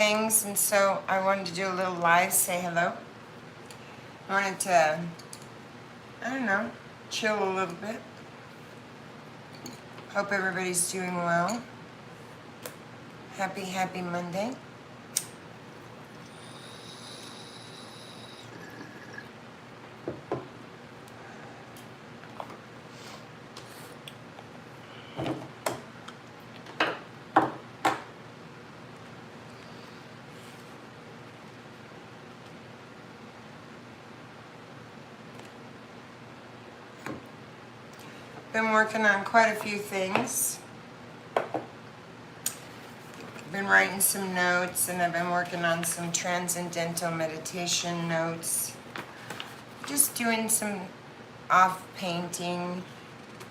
things, and so I wanted to do a little live say hello. I wanted to, I don't know, chill a little bit. Hope everybody's doing well. Happy Monday. Been working on quite a few things. Been writing some notes, and I've been working on some Transcendental Meditation notes. Just doing some off painting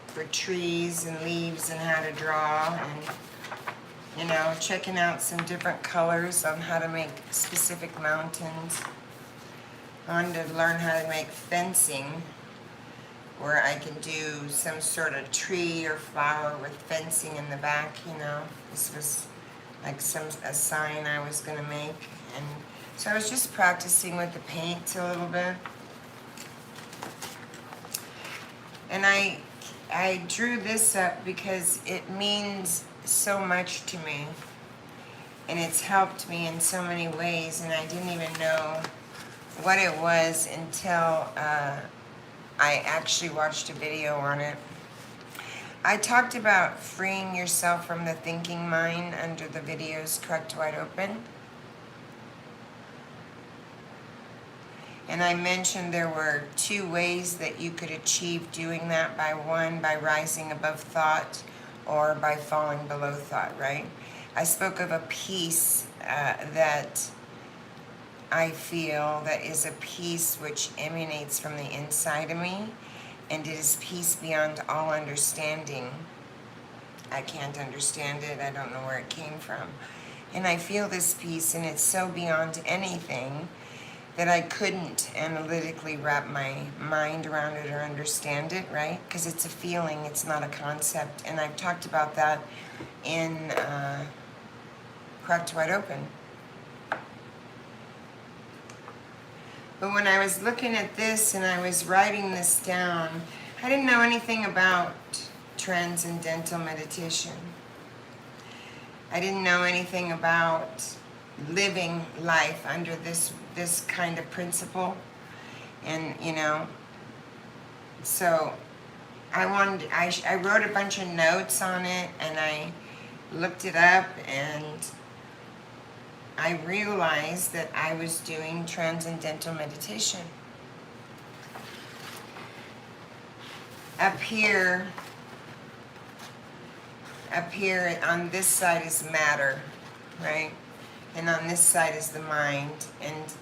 for trees and leaves and how to draw, and checking out some different colors on how to make specific mountains. I wanted to learn how to make fencing, where I can do some sort of tree or flower with fencing in the back, This was like a sign I was gonna make. And so I was just practicing with the paint a little bit. And I drew this up because it means so much to me. And it's helped me in so many ways, and I didn't even know what it was until I actually watched a video on it. I talked about freeing yourself from the thinking mind under the videos Cracked Wide Open. And I mentioned there were 2 ways that you could achieve doing that. By rising above thought, or by falling below thought, right? I spoke of a peace that I feel that is a peace which emanates from the inside of me, and it is peace beyond all understanding. I can't understand it. I don't know where it came from. And I feel this peace, and it's so beyond anything that I couldn't analytically wrap my mind around it or understand it, right? Because it's a feeling, it's not a concept. And I've talked about that in Cracked Wide Open. But when I was looking at this and I was writing this down, I didn't know anything about Transcendental Meditation. I didn't know anything about living life under this kind of principle. And, so I wrote a bunch of notes on it, and I looked it up, and I realized that I was doing Transcendental Meditation. Up here on this side is matter, right? And on this side is the mind. And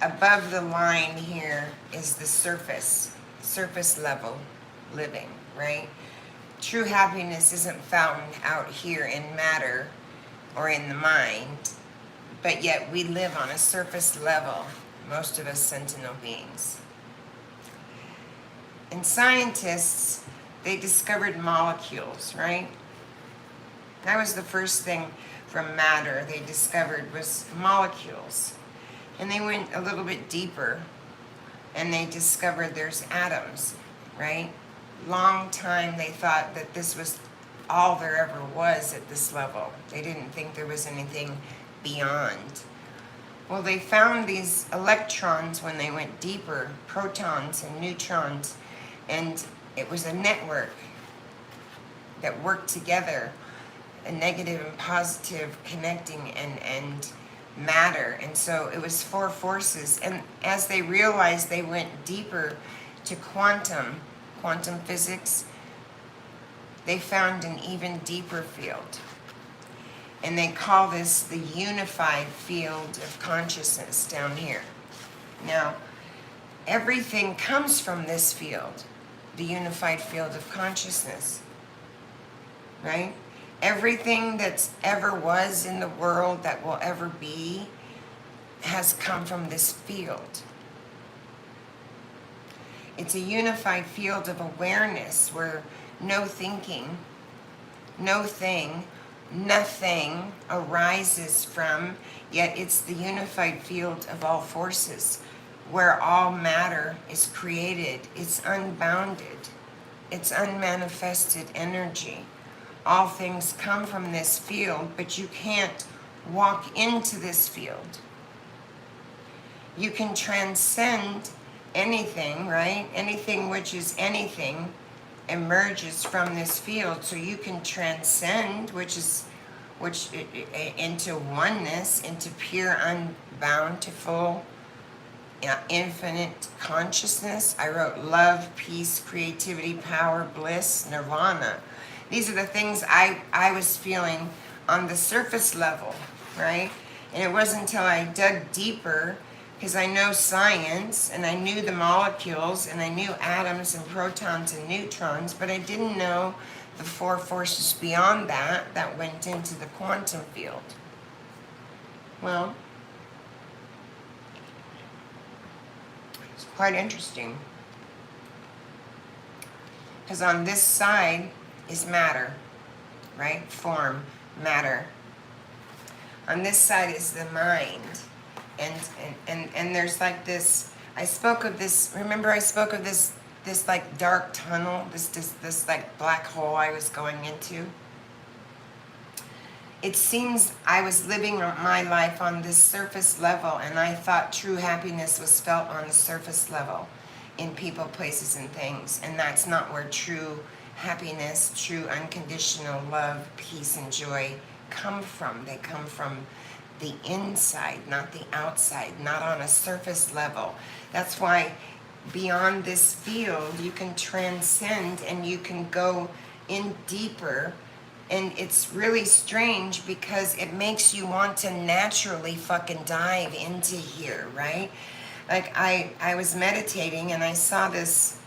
above the line here is the surface level living, right? True happiness isn't found out here in matter or in the mind, but yet we live on a surface level, most of us sentinel beings. And scientists, they discovered molecules, right? That was the first thing from matter they discovered, was molecules. And they went a little bit deeper, and they discovered there's atoms, right? Long time they thought that this was all there ever was at this level. They didn't think there was anything beyond. Well, they found these electrons when they went deeper, protons and neutrons, and it was a network that worked together, a negative and positive connecting and matter. And so it was 4 forces. And as they realized, they went deeper to quantum physics, they found an even deeper field. And they call this the unified field of consciousness down here. Now, everything comes from this field, the unified field of consciousness, right? Everything that's ever was in the world, that will ever be, has come from this field. It's a unified field of awareness where no thinking, no thing nothing arises from, yet it's the unified field of all forces, where all matter is created. It's unbounded. It's unmanifested energy. All things come from this field, but you can't walk into this field. You can transcend anything, right? Anything which is anything emerges from this field. So you can transcend, which into oneness, into pure, unbountiful, infinite consciousness. I wrote love, peace, creativity, power, bliss, nirvana. These are the things I was feeling on the surface level, right? And it wasn't until I dug deeper, because I know science, and I knew the molecules, and I knew atoms and protons and neutrons, but I didn't know the four forces beyond that went into the quantum field. Well, it's quite interesting. Because on this side is matter, right? Form, matter. On this side is the mind. And there's like this, I spoke of this, remember I spoke of this like dark tunnel, this like black hole I was going into? It seems I was living my life on this surface level, and I thought true happiness was felt on the surface level in people, places, and things. And that's not where true happiness, true unconditional love, peace, and joy come from. They come from the inside, not the outside, not on a surface level. That's why beyond this field, you can transcend and you can go in deeper. And it's really strange because it makes you want to naturally fucking dive into here, right? Like I was meditating and I saw this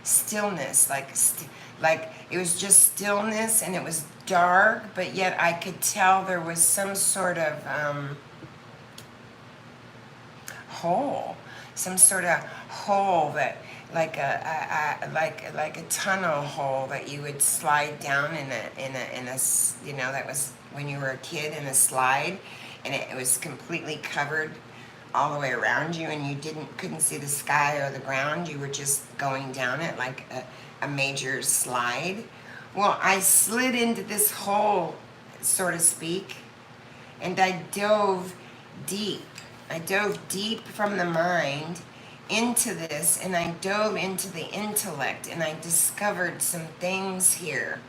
stillness, like it was just stillness, and it was dark, but yet I could tell there was some sort of hole, that like a tunnel hole that you would slide down in a you know, that was when you were a kid, in a slide, and it was completely covered all the way around you, and you couldn't see the sky or the ground. You were just going down it like a major slide. Well, I slid into this hole, so to speak, and I dove deep. I dove deep from the mind into this, and I dove into the intellect, and I discovered some things here.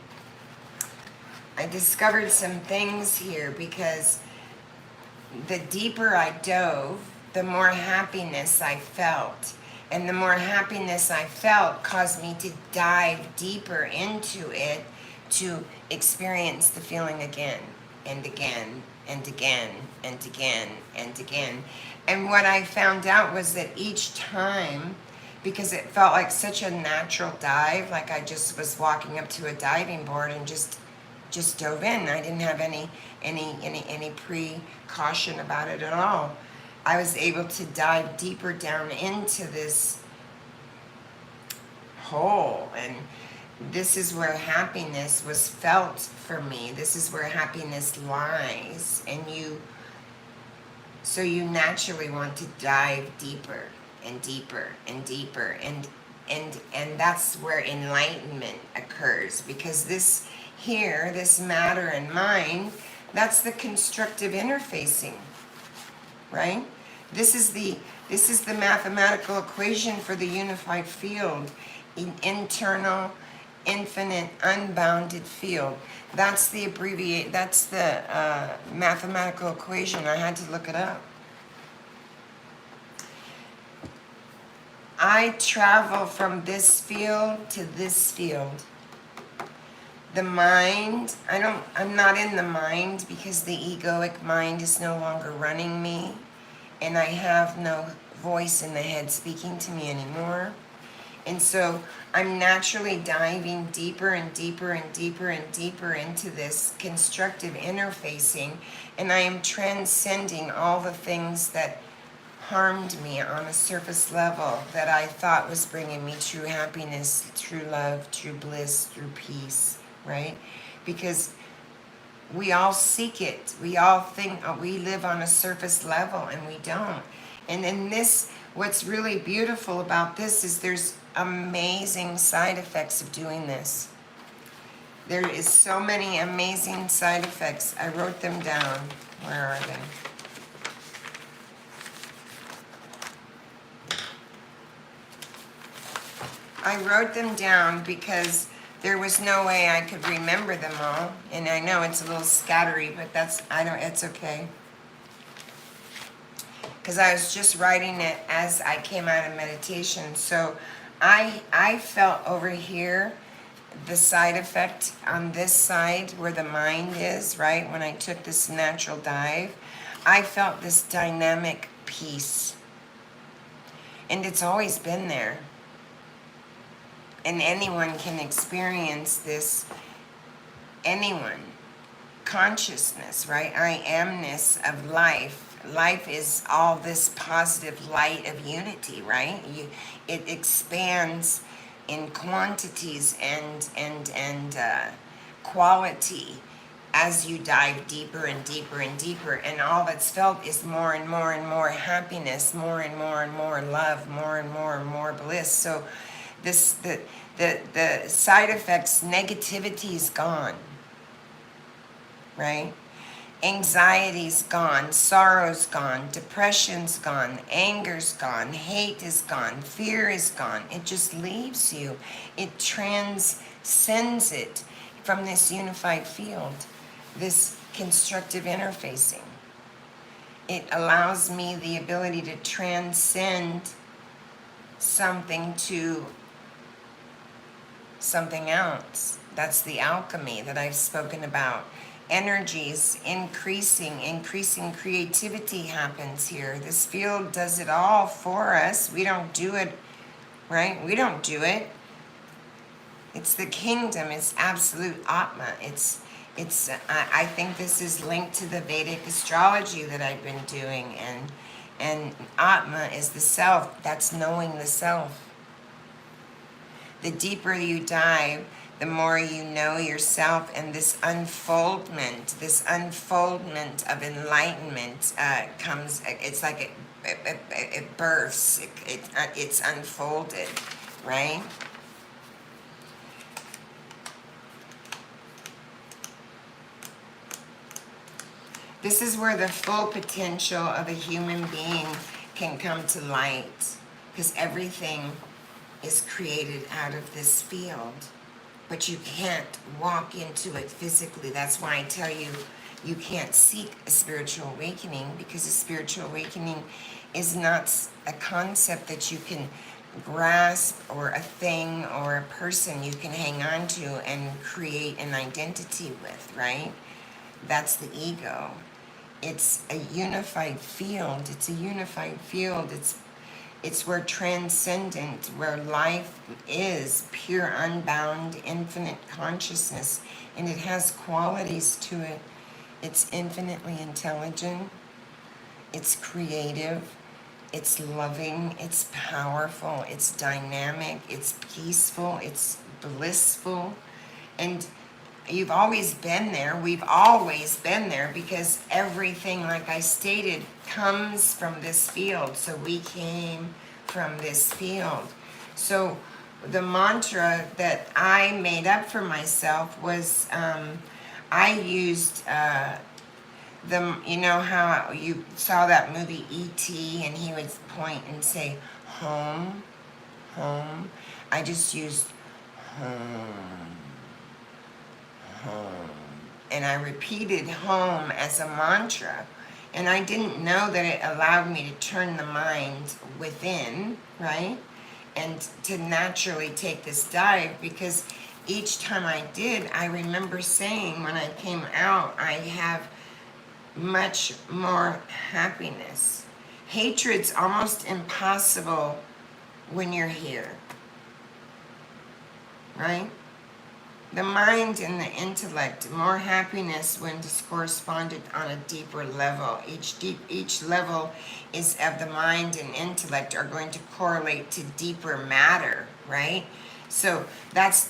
Because the deeper I dove, the more happiness I felt. And the more happiness I felt caused me to dive deeper into it, to experience the feeling again and again and again and again and again. And what I found out was that each time, because it felt like such a natural dive, like I just was walking up to a diving board and just dove in. I didn't have any precaution about it at all. I was able to dive deeper down into this hole, and this is where happiness was felt for me. This is where happiness lies, and so you naturally want to dive deeper and deeper and deeper, and that's where enlightenment occurs, because this matter and mind, that's the constructive interfacing. Right? This is the mathematical equation for the unified field, internal, infinite, unbounded field. That's the mathematical equation. I had to look it up. I travel from this field to this field. The mind, I'm not in the mind, because the egoic mind is no longer running me, and I have no voice in the head speaking to me anymore. And so I'm naturally diving deeper and deeper and deeper and deeper into this constructive interfacing, and I am transcending all the things that harmed me on a surface level that I thought was bringing me true happiness, true love, true bliss, true peace. Right? Because We all seek it. We all think we live on a surface level, and we don't. And in this, what's really beautiful about this is there's amazing side effects of doing this. There is so many amazing side effects. I wrote them down. Where are they? I wrote them down because there was no way I could remember them all. And I know it's a little scattery, but it's okay. Because I was just writing it as I came out of meditation. So I felt over here the side effect on this side where the mind is, right? When I took this natural dive, I felt this dynamic peace. And it's always been there. And anyone can experience this. Anyone. Consciousness, right? I amness of life. Life is all this positive light of unity, right? It expands in quantities and quality as you dive deeper and deeper and deeper. And all that's felt is more and more and more happiness, more and more love, more and more bliss. So the side effects, negativity is gone, right? Anxiety's gone, sorrow's gone, depression's gone, anger's gone, hate is gone, fear is gone. It just leaves you. It transcends it from this unified field, this constructive interfacing. It allows me the ability to transcend something to something else. That's the alchemy that I've spoken about. Energies increasing creativity happens here. This field does it all for us. We don't do it, right? We don't do it. It's the kingdom. It's absolute Atma. I think this is linked to the Vedic astrology that I've been doing, and Atma is the self. That's knowing the self. The deeper you dive, the more you know yourself, and this unfoldment of enlightenment comes. It's like it births. It's unfolded, right? This is where the full potential of a human being can come to light, because everything is created out of this field. But you can't walk into it physically. That's why I tell you, you can't seek a spiritual awakening, because a spiritual awakening is not a concept that you can grasp, or a thing or a person you can hang on to and create an identity with, right? That's the ego. It's a unified field. It's a unified field. It's where transcendent, where life is pure, unbound, infinite consciousness, and it has qualities to it. It's infinitely intelligent, it's creative, it's loving, it's powerful, it's dynamic, it's peaceful, it's blissful, and you've always been there. We've always been there, because everything, like I stated, comes from this field. So we came from this field. So the mantra that I made up for myself was, I used you know how you saw that movie E.T. and he would point and say, home, home. I just used home. Home. And I repeated home as a mantra, and I didn't know that it allowed me to turn the mind within, right? And to naturally take this dive, because each time I did, I remember saying when I came out, I have much more happiness. Hatred's almost impossible when you're here, right? The mind and the intellect, more happiness when it's corresponded on a deeper level. Each level of the mind and intellect are going to correlate to deeper matter, right? So that's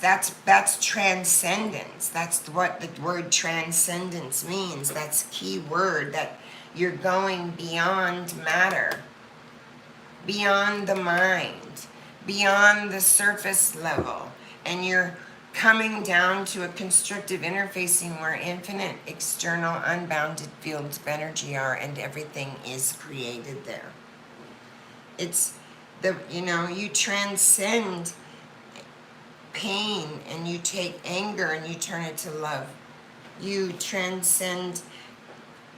transcendence. That's what the word transcendence means. That's a key word, that you're going beyond matter, beyond the mind, beyond the surface level, and you're coming down to a constructive interfacing where infinite external unbounded fields of energy are, and everything is created there. It's you transcend pain, and you take anger and you turn it to love. You transcend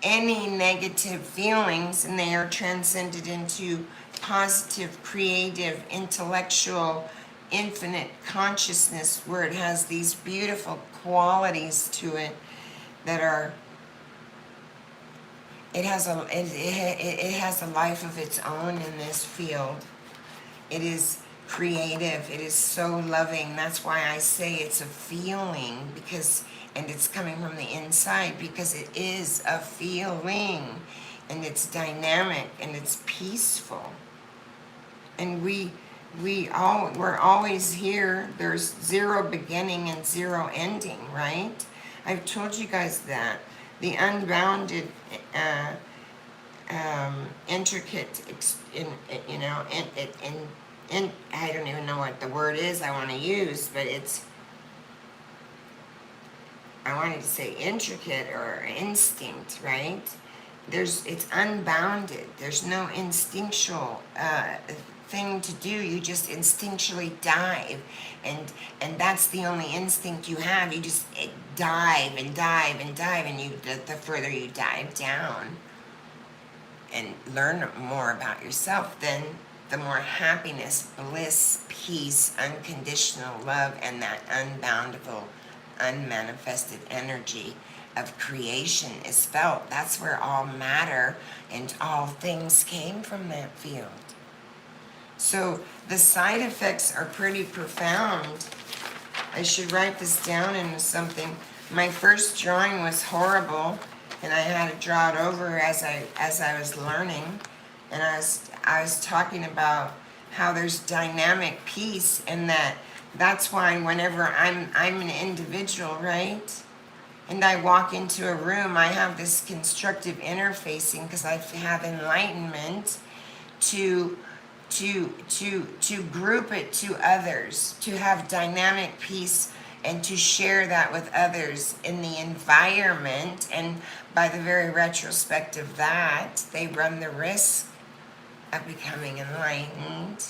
any negative feelings, and they are transcended into positive, creative, intellectual, infinite consciousness, where it has these beautiful qualities to it that are, it has a life of its own in this field. It is creative. It is so loving. That's why I say it's a feeling, and it's coming from the inside, because it is a feeling, and it's dynamic, and it's peaceful. And we're always here. There's zero beginning and zero ending, right? I've told you guys that. The unbounded, intricate, I don't even know what the word is I want to use, but I wanted to say intricate or instinct, right? It's unbounded. There's no instinctual thing to do. You just instinctually dive, and that's the only instinct you have. You just dive and dive and dive, and the further you dive down and learn more about yourself, then the more happiness, bliss, peace, unconditional love, and that unboundable, unmanifested energy of creation is felt. That's where all matter and all things came from, that field. So the side effects are pretty profound. I should write this down into something. My first drawing was horrible, and I had to draw it over as I was learning, and I was talking about how there's dynamic peace, and that's why whenever I'm an individual, right, and I walk into a room, I have this constructive interfacing, because I have enlightenment to group it to others, to have dynamic peace, and to share that with others in the environment. And by the very retrospect of that, they run the risk of becoming enlightened,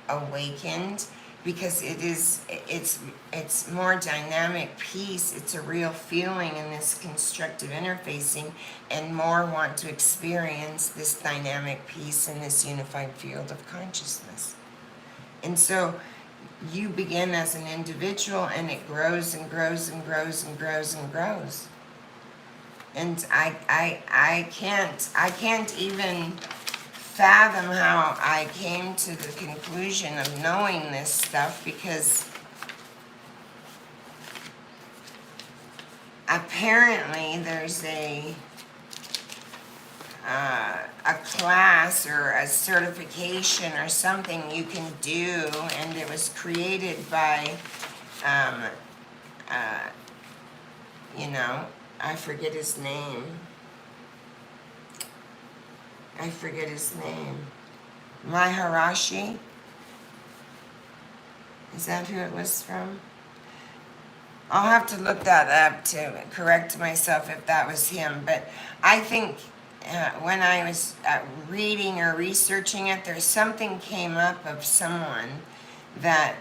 awakened, because it's more dynamic peace. It's a real feeling in this constructive interfacing, and more want to experience this dynamic peace in this unified field of consciousness. And so you begin as an individual, and it grows and grows and grows and grows and grows. And I can't even fathom how I came to the conclusion of knowing this stuff, because apparently there's a class or a certification or something you can do, and it was created by I forget his name. Maharashi? Is that who it was from? I'll have to look that up to correct myself if that was him. But I think when I was reading or researching it, there's something came up of someone that,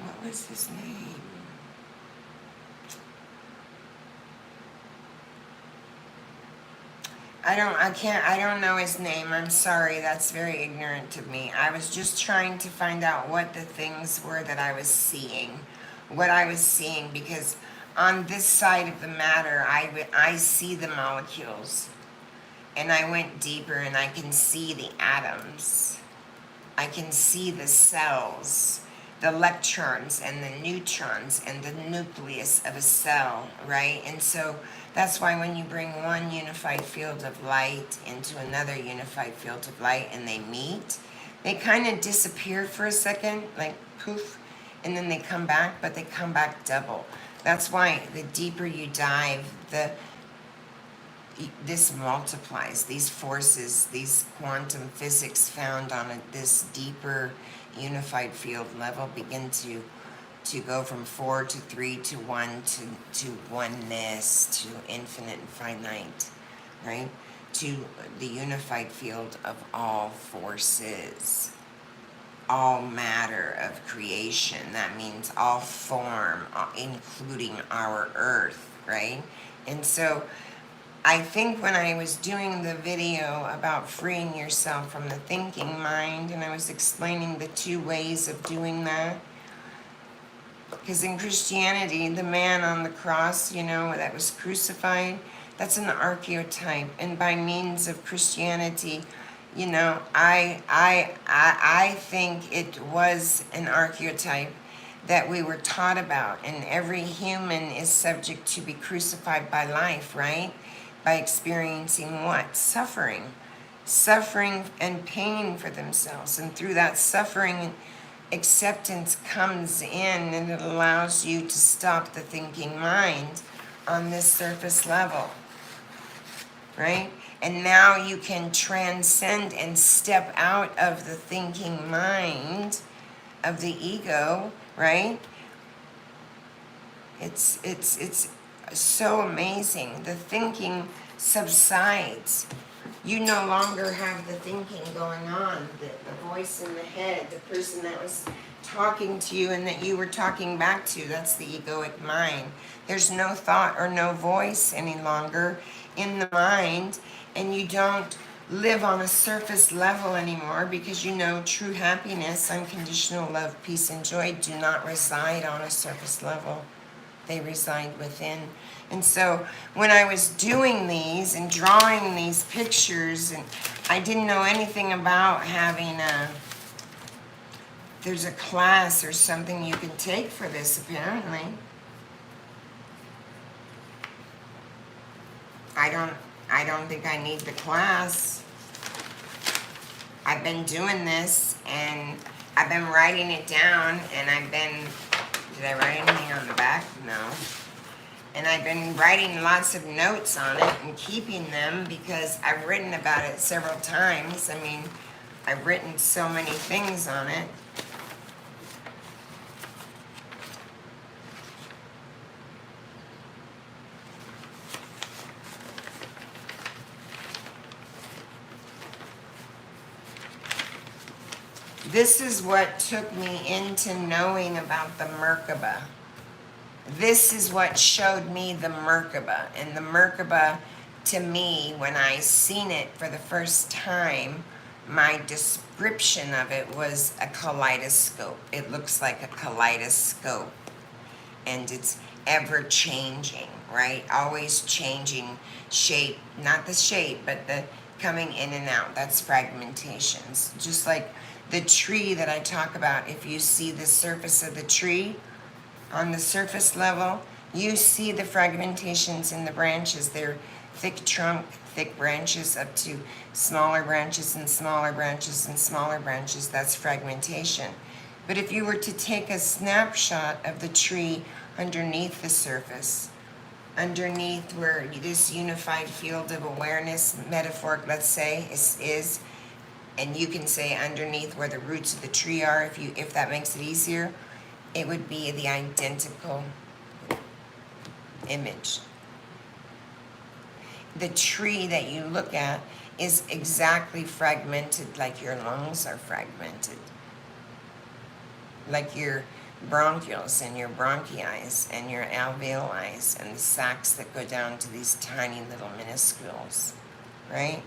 what was his name? I don't know his name. I'm sorry. That's very ignorant of me. I was just trying to find out what the things were that I was seeing. Because on this side of the matter, I see the molecules. And I went deeper, and I can see the atoms. I can see the cells, the electrons and the neutrons and the nucleus of a cell, right? And so that's why when you bring one unified field of light into another unified field of light, and they meet, They kind of disappear for a second, like poof, and then they come back, but they come back double. That's why the deeper you dive, this multiplies. These forces, these quantum physics found on this deeper unified field level begin to go from 4 to 3 to 1 to oneness, to infinite and finite, right? To the unified field of all forces, all matter of creation. That means all form, including our earth, right? And so I think when I was doing the video about freeing yourself from the thinking mind, and I was explaining the 2 ways of doing that, because in Christianity, the man on the cross, that was crucified, that's an archetype. And by means of Christianity, I think it was an archetype that we were taught about. And every human is subject to be crucified by life, right? By experiencing what? Suffering. Suffering and pain for themselves. And through that suffering, acceptance comes in, and it allows you to stop the thinking mind on this surface level, right? And now you can transcend and step out of the thinking mind of the ego, right? It's so amazing. The thinking subsides. You no longer have the thinking going on, the voice in the head, the person that was talking to you and that you were talking back to. That's the egoic mind. There's no thought or no voice any longer in the mind, and you don't live on a surface level anymore, because true happiness, unconditional love, peace, and joy do not reside on a surface level. They reside within. And so when I was doing these and drawing these pictures, and I didn't know anything about having there's a class or something you can take for this, apparently. I don't think I need the class. I've been doing this, and I've been writing it down, and did I write anything on the back? No. And I've been writing lots of notes on it and keeping them, because I've written about it several times. I mean, I've written so many things on it. This is what took me into knowing about the Merkaba. This is what showed me the Merkaba. And the Merkaba, to me, when I seen it for the first time, my description of it was a kaleidoscope. It looks like a kaleidoscope. And it's ever changing, right? Always changing shape. Not the shape, but the coming in and out. That's fragmentations. Just like the tree that I talk about. If you see the surface of the tree, on the surface level, you see the fragmentations in the branches. They're thick trunk, thick branches, up to smaller branches and smaller branches and smaller branches. That's fragmentation. But if you were to take a snapshot of the tree underneath the surface, underneath where this unified field of awareness, metaphoric, let's say, is, and you can say underneath where the roots of the tree are, if that makes it easier, it would be the identical image. The tree that you look at is exactly fragmented, like your lungs are fragmented, like your bronchioles and your bronchii and your alveoli and the sacs that go down to these tiny little minuscules, right?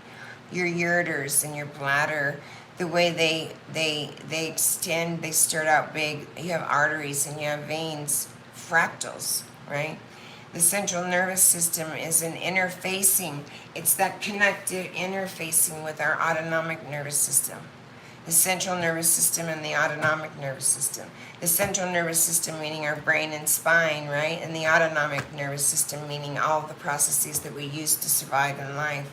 Your ureters and your bladder, the way they extend, they start out big. You have arteries and you have veins, fractals, right? The central nervous system is an interfacing. It's that connected interfacing with our autonomic nervous system. The central nervous system and the autonomic nervous system. The central nervous system meaning our brain and spine, right? And the autonomic nervous system meaning all the processes that we use to survive in life.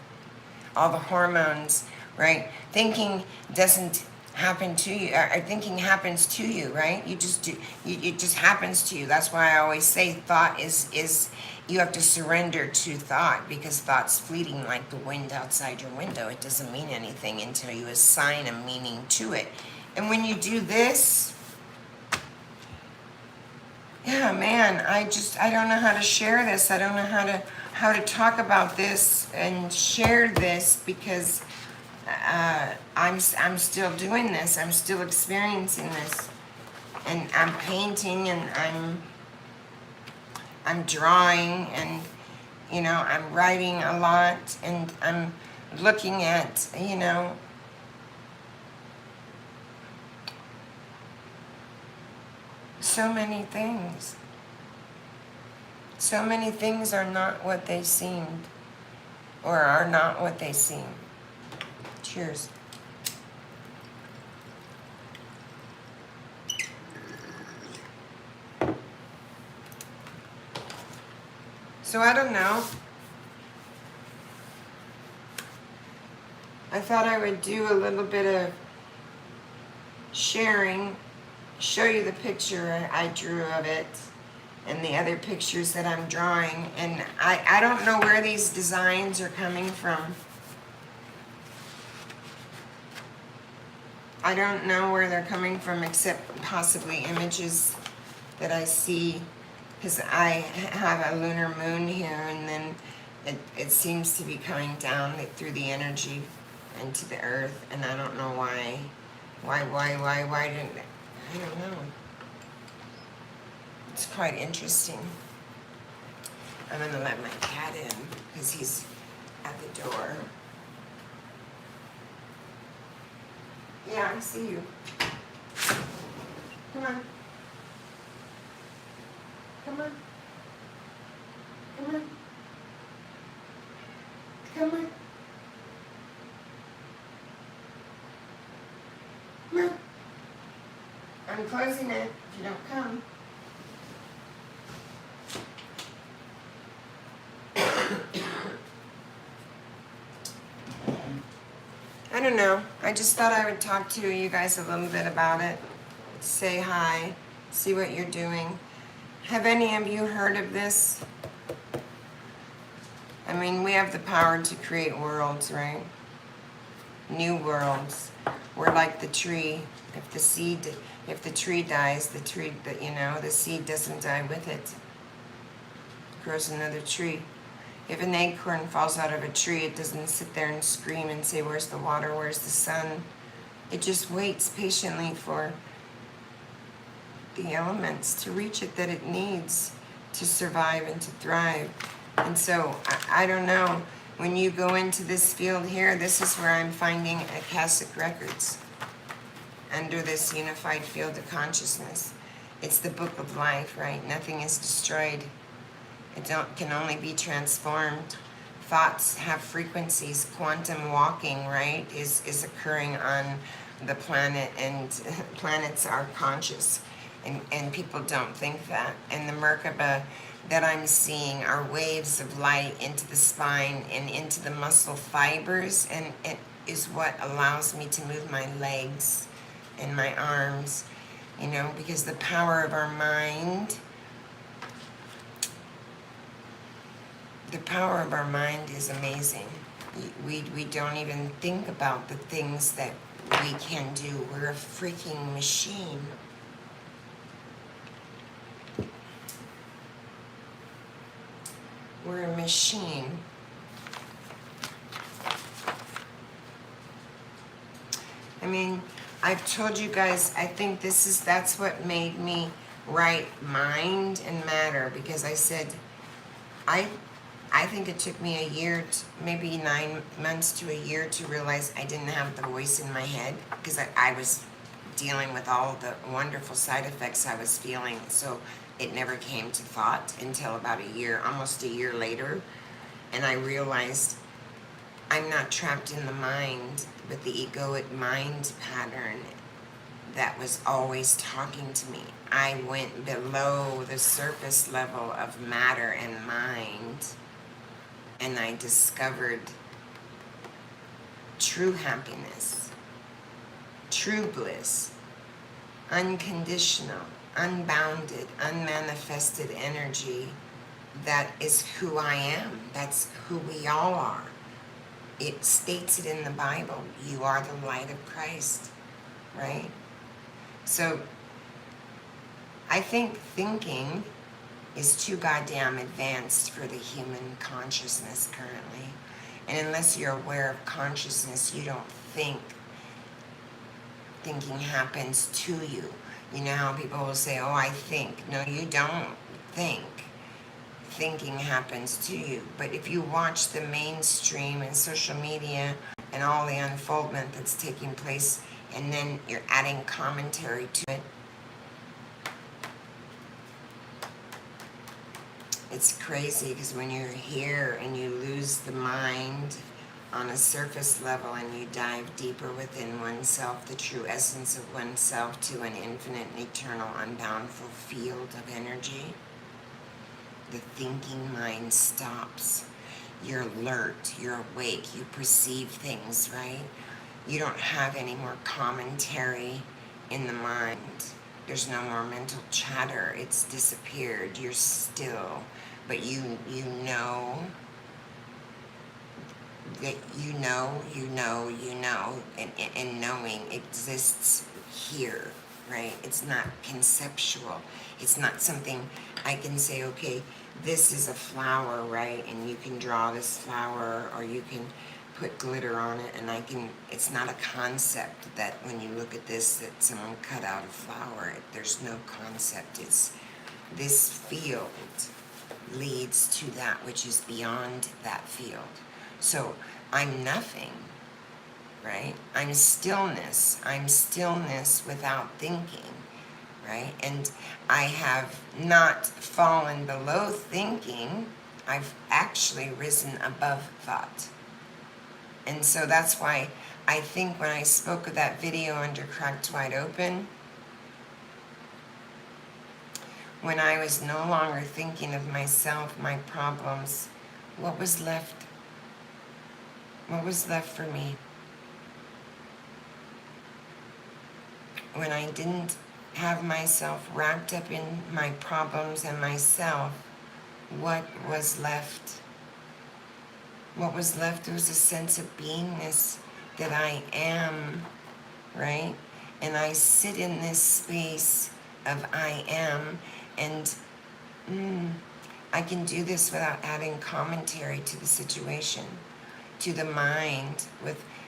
All the hormones, right? Thinking doesn't happen to you, or thinking happens to you, right? You just do, it just happens to you. That's why I always say thought is you have to surrender to thought, because thought's fleeting like the wind outside your window. It doesn't mean anything until you assign a meaning to it. And when you do this, yeah, man, I don't know how to share this. I don't know how to talk about this and share this, because I'm still doing this. I'm still experiencing this, and I'm painting, and I'm drawing, and I'm writing a lot, and I'm looking at so many things. So many things are not what they seemed, or are not what they seem. Cheers. So I don't know. I thought I would do a little bit of sharing, show you the picture I drew of it, and the other pictures that I'm drawing. And I don't know where these designs are coming from. I don't know where they're coming from, except possibly images that I see, because I have a lunar moon here, and then it seems to be coming down through the energy into the earth, and I don't know why didn't, I don't know. It's quite interesting. I'm gonna let my cat in, because he's at the door. Yeah, I see you. Come on. Come on. Come on. Come on. Come on. I'm closing it if you don't come. I don't know. I just thought I would talk to you guys a little bit about it. Say hi. See what you're doing. Have any of you heard of this? I mean, we have the power to create worlds, right? New worlds. We're like the tree. If the tree dies, the seed doesn't die with it. It grows another tree. If an acorn falls out of a tree, it doesn't sit there and scream and say, where's the water, where's the sun? It just waits patiently for the elements to reach it that it needs to survive and to thrive. And so, I don't know, when you go into this field here, this is where I'm finding Akashic records under this unified field of consciousness. It's the book of life, right? Nothing is destroyed. It can only be transformed. Thoughts have frequencies. Quantum walking, right, is occurring on the planet, and planets are conscious. And people don't think that. And the Merkaba that I'm seeing are waves of light into the spine and into the muscle fibers, and it is what allows me to move my legs and my arms, because the power of our mind, is amazing. We don't even think about the things that we can do. We're a freaking machine. We're a machine. I mean, I've told you guys, I think that's what made me write Mind and Matter, because I said, I think it took me a year, maybe 9 months to a year, to realize I didn't have the voice in my head, because I was dealing with all the wonderful side effects I was feeling. So it never came to thought until about a year, almost a year later. And I realized I'm not trapped in the mind, but the egoic mind pattern that was always talking to me. I went below the surface level of matter and mind, and I discovered true happiness, true bliss, unconditional, unbounded, unmanifested energy. That is who I am. That's who we all are. It states it in the Bible. You are the light of Christ, right? So I think thinking is too goddamn advanced for the human consciousness currently. And unless you're aware of consciousness, you don't think. Thinking happens to you. You know how people will say, oh, I think. No, you don't think. Thinking happens to you. But if you watch the mainstream and social media and all the unfoldment that's taking place, and then you're adding commentary to it, it's crazy, because when you're here and you lose the mind on a surface level and you dive deeper within oneself, the true essence of oneself, to an infinite and eternal unboundful field of energy, the thinking mind stops. You're alert, you're awake, you perceive things, right? You don't have any more commentary in the mind. There's no more mental chatter. It's disappeared. You're still. But you know that you know, and knowing exists here, right? It's not conceptual. It's not something I can say, okay, this is a flower, right? And you can draw this flower, or you can put glitter on it, and it's not a concept that when you look at this, that someone cut out a flower. There's no concept. It's this field leads to that which is beyond that field. So I'm nothing, right? I'm stillness. I'm stillness without thinking, right? And I have not fallen below thinking. I've actually risen above thought. And so that's why I think when I spoke of that video under Cracked Wide Open, when I was no longer thinking of myself, my problems, what was left? What was left for me? When I didn't have myself wrapped up in my problems and myself, what was left? What was left was a sense of beingness, that I am, right? And I sit in this space of I am, and I can do this without adding commentary to the situation, to the mind.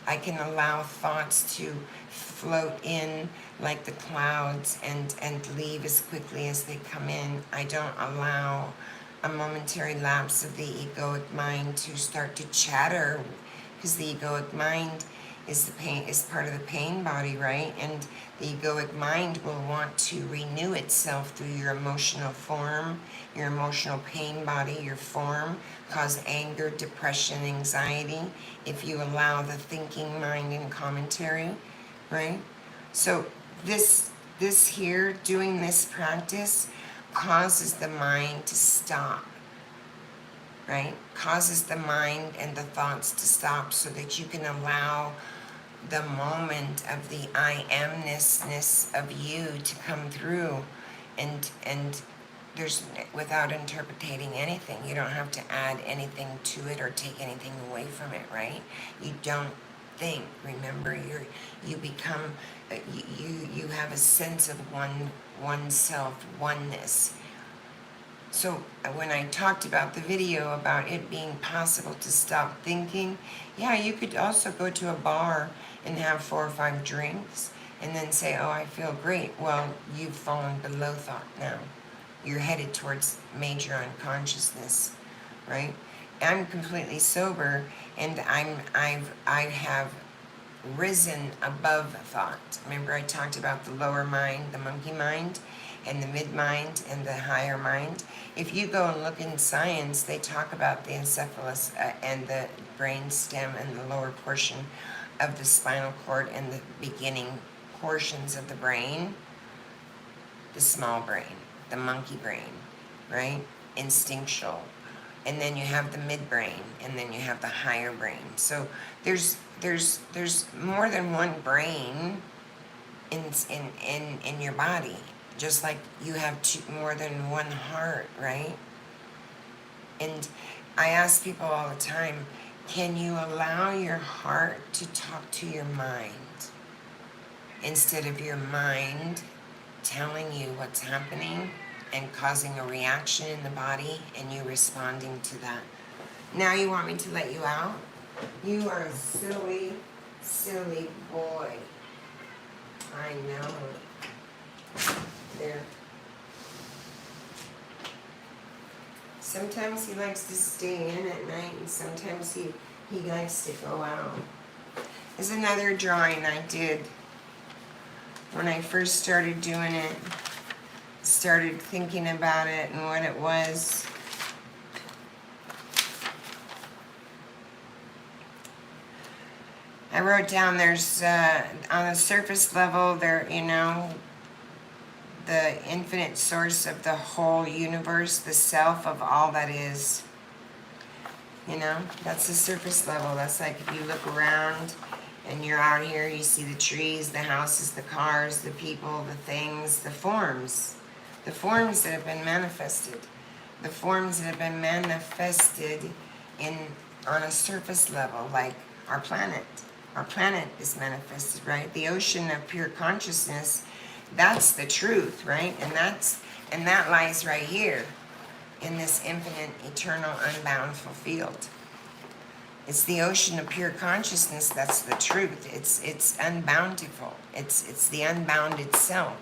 I can allow thoughts to float in like the clouds and leave as quickly as they come in. I don't allow a momentary lapse of the egoic mind to start to chatter, because the egoic mind is part of the pain body, right? And the egoic mind will want to renew itself through your emotional form, your emotional pain body, your form, cause anger, depression, anxiety, if you allow the thinking mind and commentary, right? So this here, doing this practice, causes the mind to stop, right? Causes the mind and the thoughts to stop, so that you can allow the moment of the I amness of you to come through, and there's, without interpreting anything. You don't have to add anything to it or take anything away from it, right? You don't think. Remember, you become, you have a sense of oneself, oneness. So when I talked about the video about it being possible to stop thinking, yeah, you could also go to a bar and have 4 or 5 drinks and then say, oh, I feel great. Well, you've fallen below thought now. You're headed towards major unconsciousness, right? I'm completely sober, and I have risen above thought. Remember, I talked about the lower mind, the monkey mind, and the mid mind, and the higher mind. If you go and look in science, they talk about the encephalus and the brain stem and the lower portion of the spinal cord and the beginning portions of the brain, the small brain, the monkey brain, right? Instinctual. And then you have the midbrain, and then you have the higher brain. So there's more than one brain, in your body, just like you have more than one heart, right? And I ask people all the time, can you allow your heart to talk to your mind instead of your mind telling you what's happening and causing a reaction in the body and you responding to that? Now you want me to let you out? You are a silly, silly boy. I know. There. Sometimes he likes to stay in at night, and sometimes he likes to go out. There's another drawing I did when I first started doing it. Started thinking about it and what it was. I wrote down there's, on a surface level, there, you know, the infinite source of the whole universe, the self of all that is. You know, that's the surface level. That's like if you look around and you're out here, you see the trees, the houses, the cars, the people, the things, the forms that have been manifested. The forms that have been manifested on a surface level, like our planet. Our planet is manifested, right? The ocean of pure consciousness, that's the truth, right? And that lies right here in this infinite, eternal, unboundful field. It's the ocean of pure consciousness that's the truth. It's unbountiful. It's the unbounded self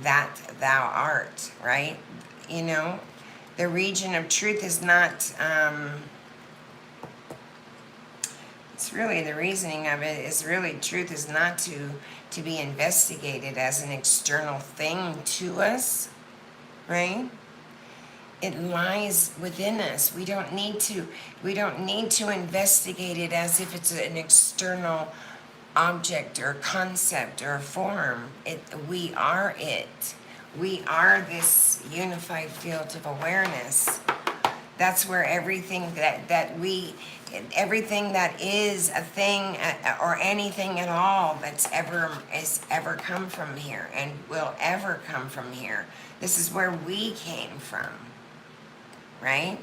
that thou art, right? You know, the region of truth is not, it's really, the reasoning of it is really, truth is not to be investigated as an external thing to us, right? It lies within us. We don't need to investigate it as if it's an external object or concept or form. We are it. We are this unified field of awareness. That's where everything everything that is a thing or anything at all that's ever come from here and will ever come from here. This is where we came from, right?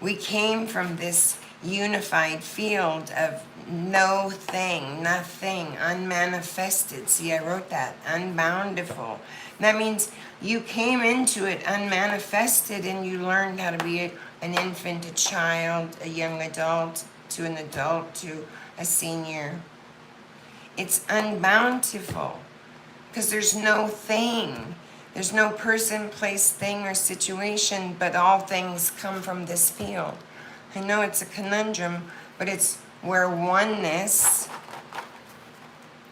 We came from this unified field of no thing, nothing, unmanifested. See, I wrote that, unbountiful. That means you came into it unmanifested and you learned how to be an infant, a child, a young adult, to an adult, to a senior. It's unbountiful because there's no thing. There's no person, place, thing, or situation, but all things come from this field. I know it's a conundrum, but it's where oneness,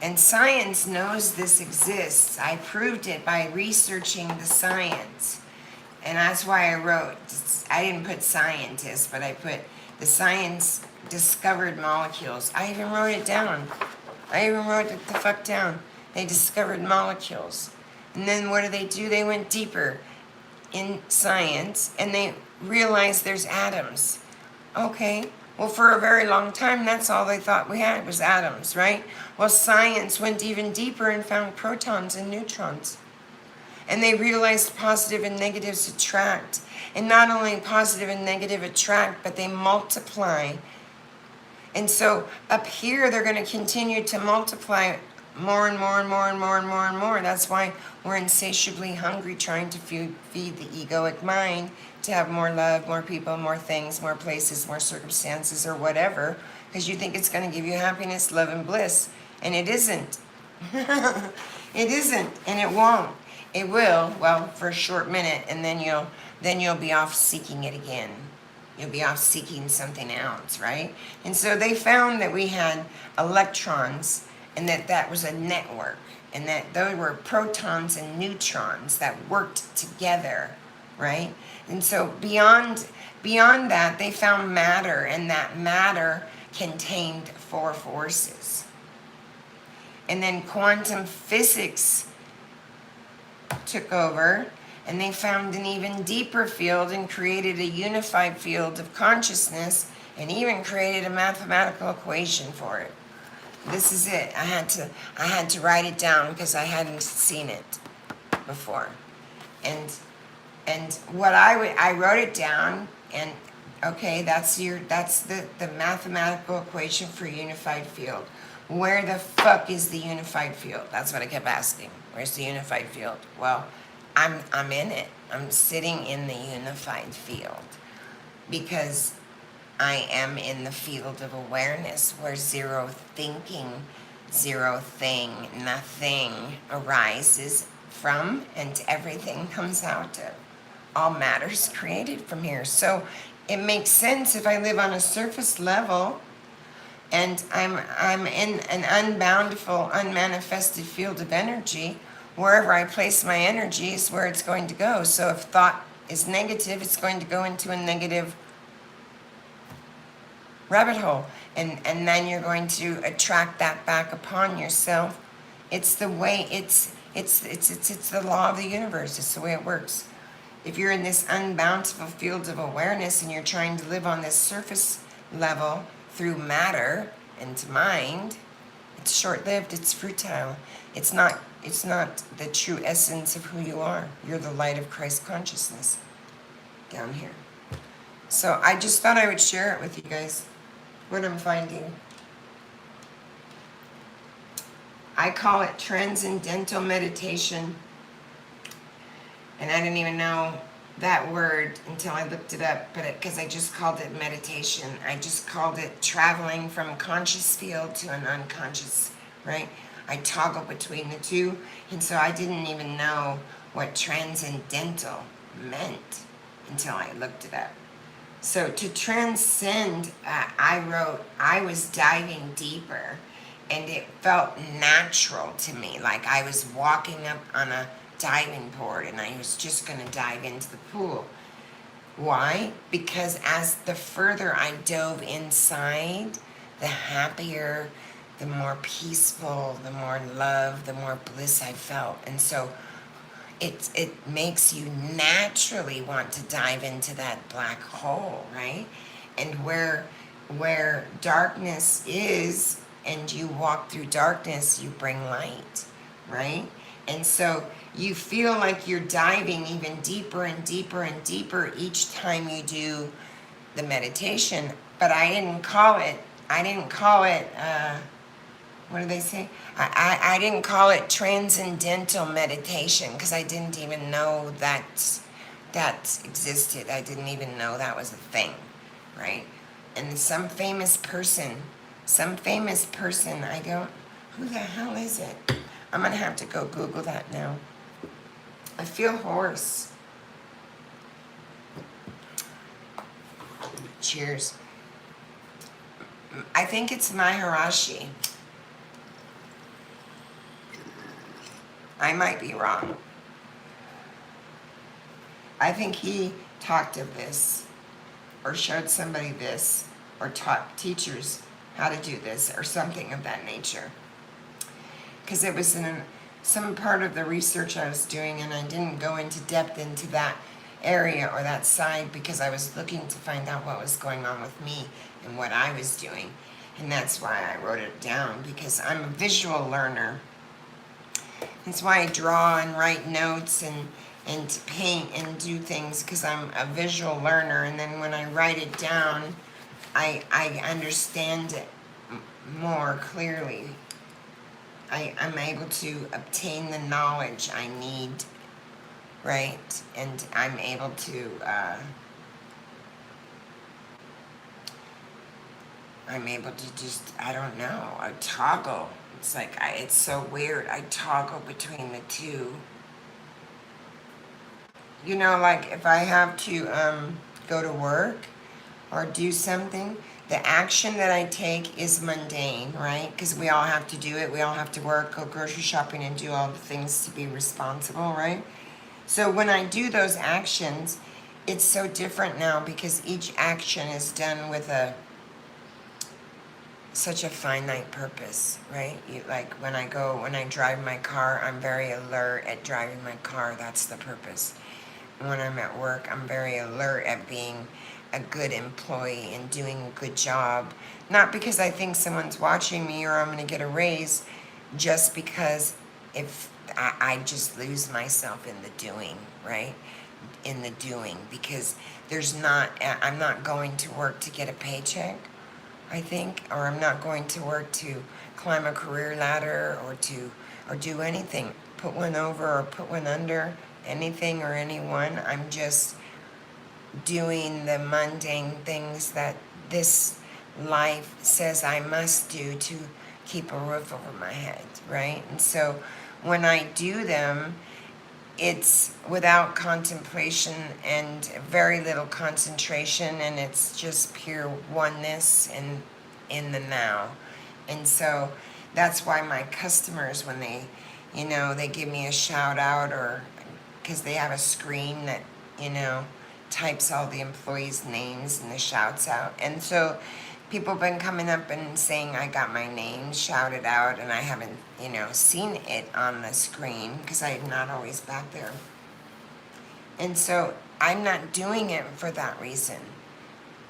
and science knows this exists. I proved it by researching the science. And that's why I wrote, I didn't put scientists, but I put the science discovered molecules. I even wrote it down. I even wrote it the fuck down. They discovered molecules. And then what do? They went deeper in science and they realized there's atoms. Okay, well, for a very long time, that's all they thought we had was atoms, right? Well, science went even deeper and found protons and neutrons. And they realized positive and negatives attract. And not only positive and negative attract, but they multiply. And so up here, they're going to continue to multiply more and more and more and more and more and more. That's why we're insatiably hungry, trying to feed the egoic mind to have more love, more people, more things, more places, more circumstances, or whatever, because you think it's going to give you happiness, love, and bliss. And it isn't. It isn't, and it won't. It will, well, for a short minute, and then you'll be off seeking it again. You'll be off seeking something else, right? And so they found that we had electrons, and that was a network, and that those were protons and neutrons that worked together, right? And so beyond that, they found matter, and that matter contained four forces. And then quantum physics took over, and they found an even deeper field and created a unified field of consciousness, and even created a mathematical equation for it. This is it. I had to write it down because I hadn't seen it before. And what I wrote it down, and okay, that's the mathematical equation for unified field. Where the fuck is the unified field? That's what I kept asking. Where's the unified field? Well, I'm in it. I'm sitting in the unified field because I am in the field of awareness where zero thinking, zero thing, nothing arises from, and everything comes out of. All matter's created from here. So it makes sense if I live on a surface level and I'm in an unboundful, unmanifested field of energy. Wherever I place my energy is where it's going to go. So if thought is negative, it's going to go into a negative rabbit hole. And then you're going to attract that back upon yourself. It's the way, it's the law of the universe. It's the way it works. If you're in this unbountiful field of awareness and you're trying to live on this surface level through matter and mind, it's short-lived, it's futile. It's not the true essence of who you are. You're the light of Christ consciousness down here. So I just thought I would share it with you guys, what I'm finding. I call it Transcendental Meditation. And I didn't even know that word until I looked it up, but because I just called it meditation. I just called it traveling from conscious field to an unconscious, right? I toggle between the two, and so I didn't even know what transcendental meant until I looked it up. So to transcend, I was diving deeper, and it felt natural to me, like I was walking up on a diving board and I was just going to dive into the pool. Why? Because as the further I dove inside, the happier, the more peaceful, the more love, the more bliss I felt. And so it makes you naturally want to dive into that black hole, right? And where darkness is and you walk through darkness, you bring light, right? And so you feel like you're diving even deeper and deeper and deeper each time you do the meditation. But I didn't call it, what do they say? I didn't call it transcendental meditation because I didn't even know that existed. I didn't even know that was a thing, right? And some famous person, who the hell is it? I'm going to have to go Google that now. I feel hoarse. Cheers. I think it's Maharashi. I might be wrong. I think he talked of this, or showed somebody this, or taught teachers how to do this, or something of that nature. Because it was in some part of the research I was doing, and I didn't go into depth into that area or that side because I was looking to find out what was going on with me and what I was doing. And that's why I wrote it down, because I'm a visual learner. That's why I draw and write notes and paint and do things, because I'm a visual learner. And then when I write it down, I understand it more clearly. I'm able to obtain the knowledge I need, right? And I'm able to, just, I don't know, I toggle. It's like, it's so weird. I toggle between the two. You know, like if I have to go to work or do something, the action that I take is mundane, right? Because we all have to do it. We all have to work, go grocery shopping, and do all the things to be responsible, right? So when I do those actions, it's so different now because each action is done with such a finite purpose, right? Like when I drive my car, I'm very alert at driving my car. That's the purpose. And when I'm at work, I'm very alert at being a good employee and doing a good job. Not because I think someone's watching me or I'm going to get a raise, just because if I just lose myself in the doing, right? In the doing, because I'm not going to work to get a paycheck, I think, or I'm not going to work to climb a career ladder or do anything, put one over or put one under anything or anyone. I'm just doing the mundane things that this life says I must do to keep a roof over my head, right? And so when I do them, it's without contemplation and very little concentration, and it's just pure oneness in the now. And so that's why my customers, when they give me a shout out, or because they have a screen that, types all the employees' names and the shouts out. And so people have been coming up and saying I got my name shouted out, and I haven't, seen it on the screen because I'm not always back there. And so I'm not doing it for that reason.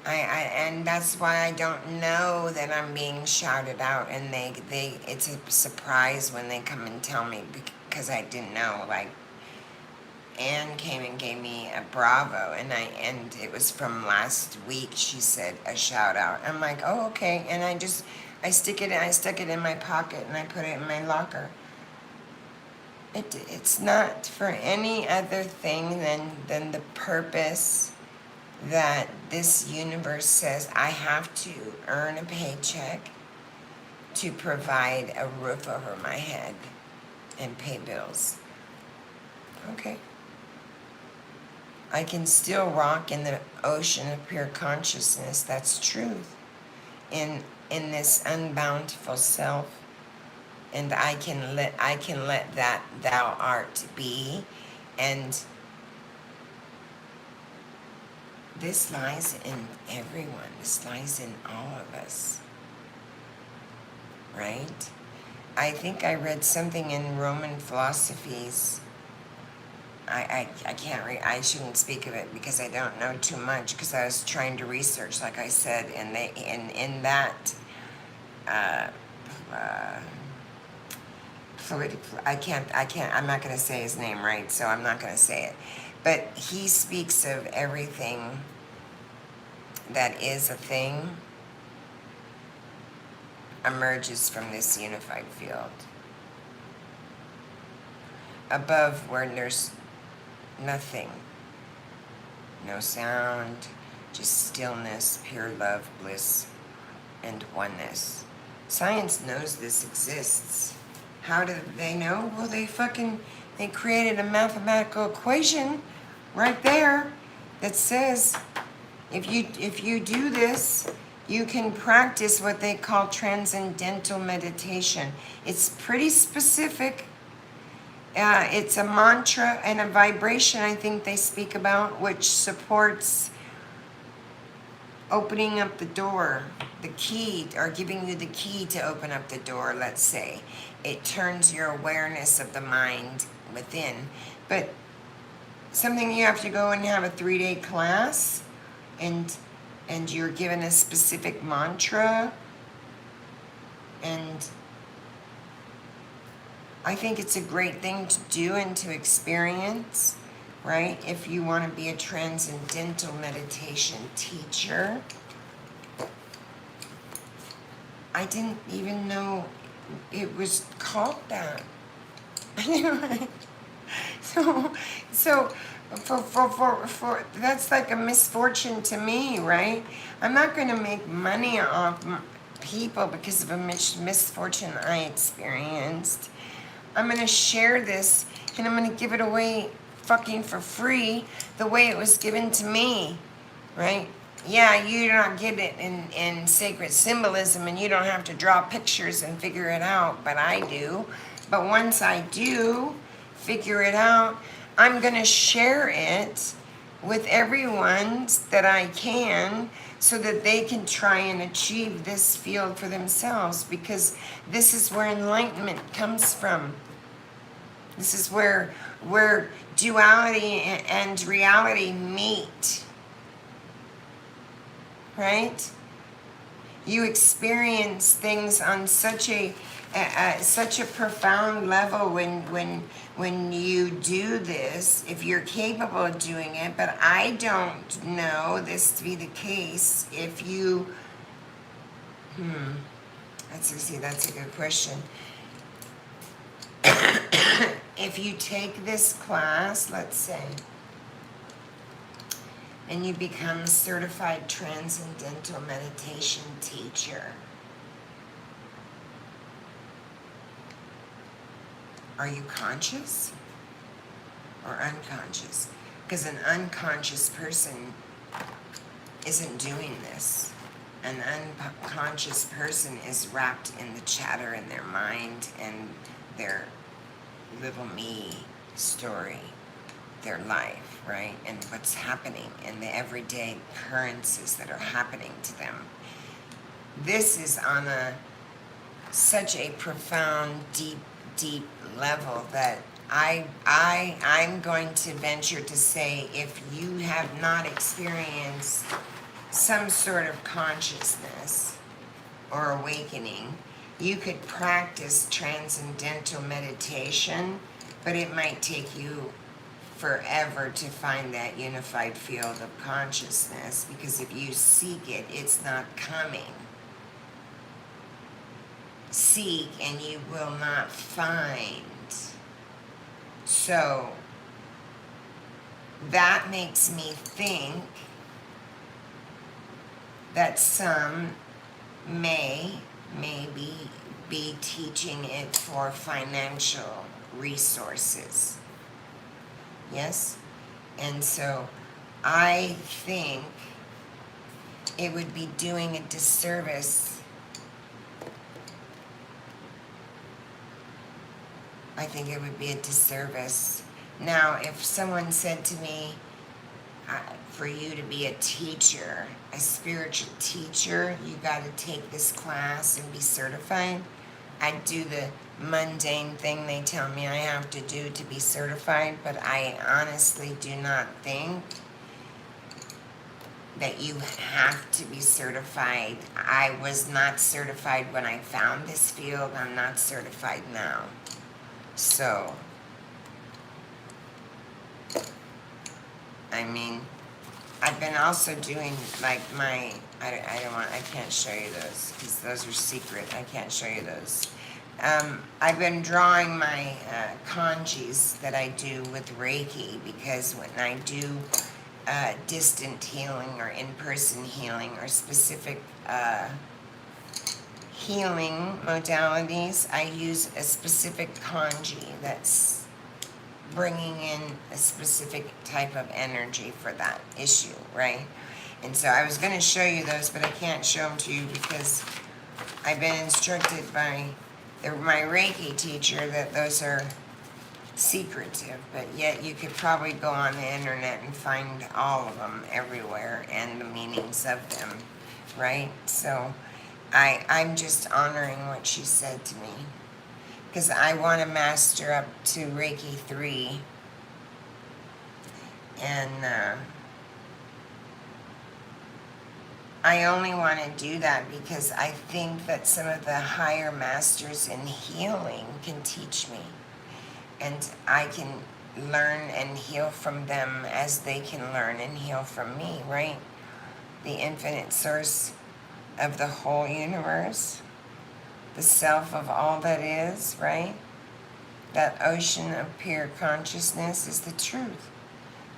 And that's why I don't know that I'm being shouted out, and it's a surprise when they come and tell me, because I didn't know. Like, Anne came and gave me a bravo, and it was from last week. She said a shout out. I'm like, oh, okay. And I stuck it in my pocket, and I put it in my locker. It's not for any other thing than the purpose that this universe says I have to earn a paycheck to provide a roof over my head and pay bills. Okay. I can still rock in the ocean of pure consciousness. That's truth. In this unbountiful self, and I can let that thou art be, and this lies in everyone. This lies in all of us, right? I think I read something in Roman philosophies. I can't read. I shouldn't speak of it because I don't know too much, because I was trying to research, like I said, and in that I'm not going to say his name right, so I'm not going to say it. But he speaks of everything that is a thing emerges from this unified field. Above, where there's nothing, no sound, just stillness, pure love, bliss, and oneness. Science knows this exists. How do they know? Well, they created a mathematical equation right there that says if you do this, you can practice what they call Transcendental Meditation. It's pretty specific. It's a mantra and a vibration, I think they speak about, which supports opening up the door, the key, or giving you the key to open up the door, let's say. It turns your awareness of the mind within. But something you have to go and have a 3-day class, and you're given a specific mantra, and I think it's a great thing to do and to experience, right? If you want to be a transcendental meditation teacher. I didn't even know it was called that. So for that's like a misfortune to me, right? I'm not going to make money off people because of a misfortune I experienced. I'm going to share this, and I'm going to give it away fucking for free the way it was given to me, right? Yeah, you don't get it in sacred symbolism, and you don't have to draw pictures and figure it out, but I do. But once I do figure it out, I'm going to share it with everyone that I can, so that they can try and achieve this field for themselves, because this is where enlightenment comes from. This is where duality and reality meet. right? You experience things on such a profound level when you do this, if you're capable of doing it. But I don't know this to be the case if you. That's a good question. If you take this class, let's say, and you become a certified Transcendental Meditation teacher, are you conscious or unconscious? Because an unconscious person isn't doing this. An unconscious person is wrapped in the chatter in their mind and their little me story, their life, right? And what's happening and the everyday occurrences that are happening to them. This is on such a profound, deep level that I'm going to venture to say, if you have not experienced some sort of consciousness or awakening, you could practice transcendental meditation, but it might take you forever to find that unified field of consciousness, because if you seek it, it's not coming. Seek and you will not find. So that makes me think that some maybe be teaching it for financial resources. Yes? And so I think it would be doing a disservice. I think it would be a disservice. Now, if someone said to me, for you to be a teacher, a spiritual teacher, you got to take this class and be certified, I'd do the mundane thing they tell me I have to do to be certified, but I honestly do not think that you have to be certified. I was not certified when I found this field. I'm not certified now. So, I mean, I've been also doing like my, I can't show you those because those are secret. I can't show you those. I've been drawing my kanjis that I do with Reiki, because when I do distant healing or in-person healing or specific healing modalities, I use a specific kanji that's bringing in a specific type of energy for that issue, right? And so I was going to show you those, but I can't show them to you because I've been instructed by my Reiki teacher that those are secretive, but yet you could probably go on the internet and find all of them everywhere and the meanings of them, right? So I'm just honoring what she said to me, because I want to master up to Reiki 3, and I only want to do that because I think that some of the higher masters in healing can teach me, and I can learn and heal from them as they can learn and heal from me, right? The infinite source of the whole universe, the self of all that is, right? That ocean of pure consciousness is the truth.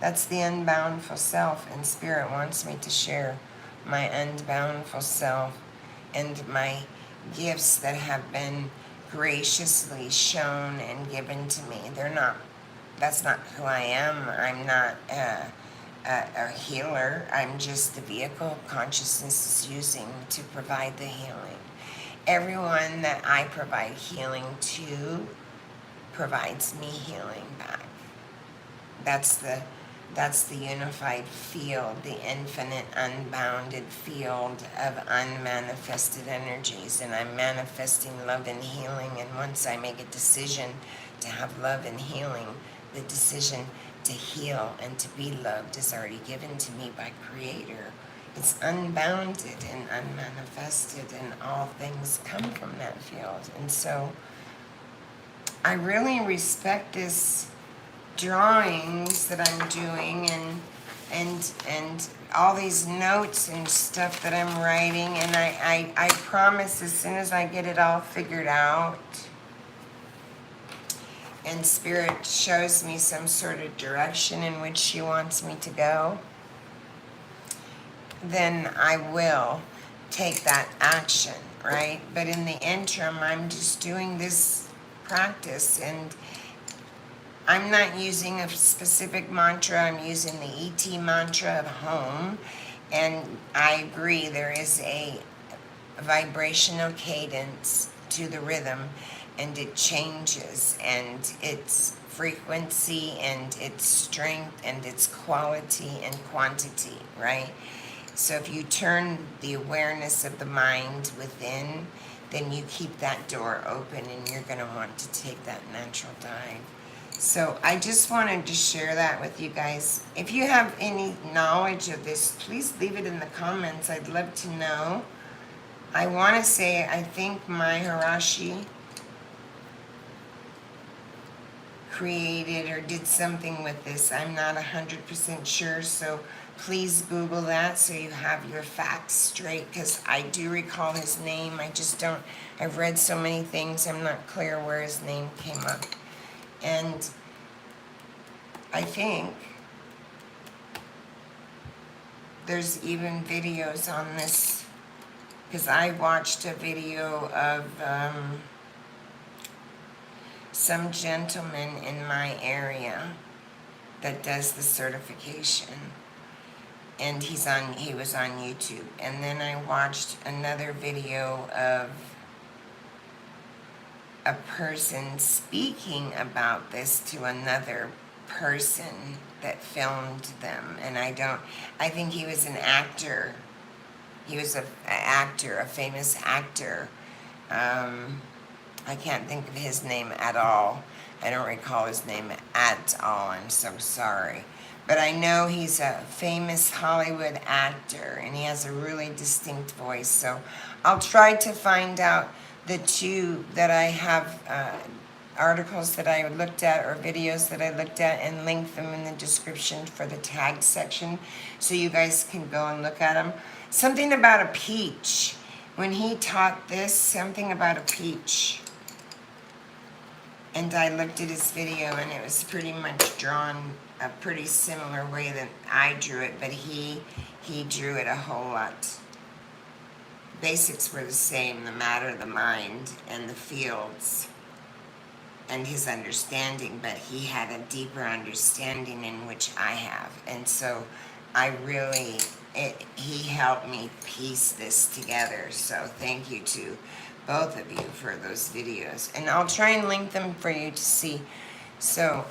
That's the unboundful self, and Spirit wants me to share my unboundful self and my gifts that have been graciously shown and given to me. That's not who I am. I'm not a healer. I'm just the vehicle consciousness is using to provide the healing. Everyone that I provide healing to provides me healing back. That's the unified field, the infinite, unbounded field of unmanifested energies. And I'm manifesting love and healing. And once I make a decision to have love and healing, the decision to heal and to be loved is already given to me by Creator It's unbounded and unmanifested, and all things come from that field. And so I really respect this drawings that I'm doing, and all these notes and stuff that I'm writing, and I promise as soon as I get it all figured out and Spirit shows me some sort of direction in which she wants me to go, then I will take that action, right? But in the interim, I'm just doing this practice, and I'm not using a specific mantra. I'm using the ET mantra of home, and I agree there is a vibrational cadence to the rhythm, and it changes, and its frequency and its strength and its quality and quantity, right? So if you turn the awareness of the mind within, then you keep that door open, and you're going to want to take that natural dive. So I just wanted to share that with you guys. If you have any knowledge of this, please leave it in the comments. I'd love to know. I want to say, I think Maharishi created or did something with this. I'm not 100% sure, so please Google that so you have your facts straight, because I do recall his name. I just don't, I've read so many things, I'm not clear where his name came up. And I think there's even videos on this, because I watched a video of some gentleman in my area that does the certification, and he was on YouTube. And then I watched another video of a person speaking about this to another person that filmed them, and I think he was an actor. He was an actor, a famous actor. I can't think of his name at all. I don't recall his name at all. I'm so sorry. But I know he's a famous Hollywood actor, and he has a really distinct voice. So I'll try to find out the two that I have, articles that I looked at or videos that I looked at, and link them in the description for the tag section so you guys can go and look at them. Something about a peach. When he taught this, something about a peach. And I looked at his video, and it was pretty much drawn a pretty similar way that I drew it, but he drew it a whole lot. Basics were the same, the matter, the mind, and the fields, and his understanding, but he had a deeper understanding in which I have. And so he helped me piece this together. So thank you to both of you for those videos, and I'll try and link them for you to see. So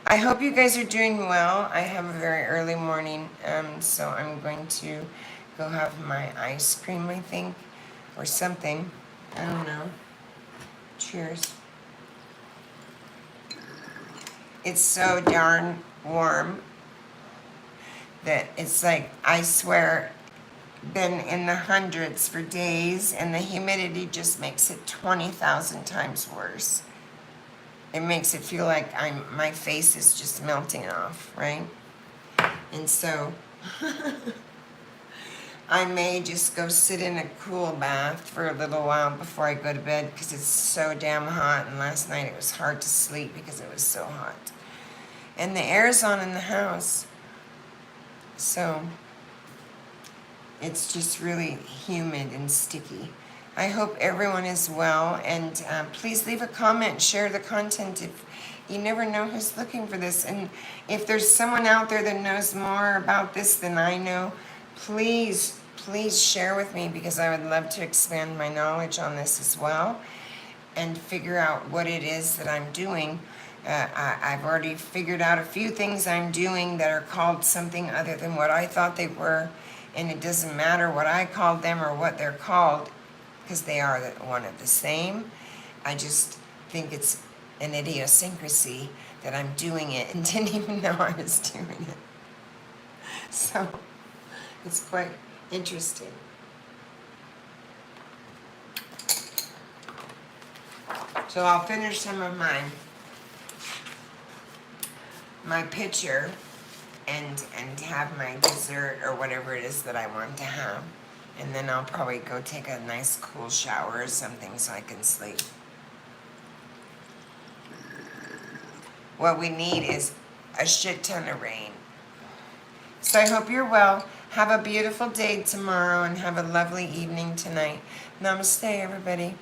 I hope you guys are doing well. I have a very early morning, so I'm going to go have my ice cream, I think, or something. I don't know. Cheers. It's so darn warm that it's like, I swear, been in the hundreds for days, and the humidity just makes it 20,000 times worse. It makes it feel like my face is just melting off, right? And so I may just go sit in a cool bath for a little while before I go to bed, because it's so damn hot, and last night it was hard to sleep because it was so hot. And the air's on in the house, so it's just really humid and sticky. I hope everyone is well, and please leave a comment, share the content. If you never know who's looking for this, and if there's someone out there that knows more about this than I know, please share with me, because I would love to expand my knowledge on this as well and figure out what it is that I'm doing. I've already figured out a few things I'm doing that are called something other than what I thought they were. And it doesn't matter what I called them or what they're called, because they are one of the same. I just think it's an idiosyncrasy that I'm doing it and didn't even know I was doing it. So It's quite interesting. So I'll finish some of my pitcher and have my dessert or whatever it is that I want to have. And then I'll probably go take a nice cool shower or something so I can sleep. What we need is a shit ton of rain. So I hope you're well. Have a beautiful day tomorrow and have a lovely evening tonight. Namaste, everybody.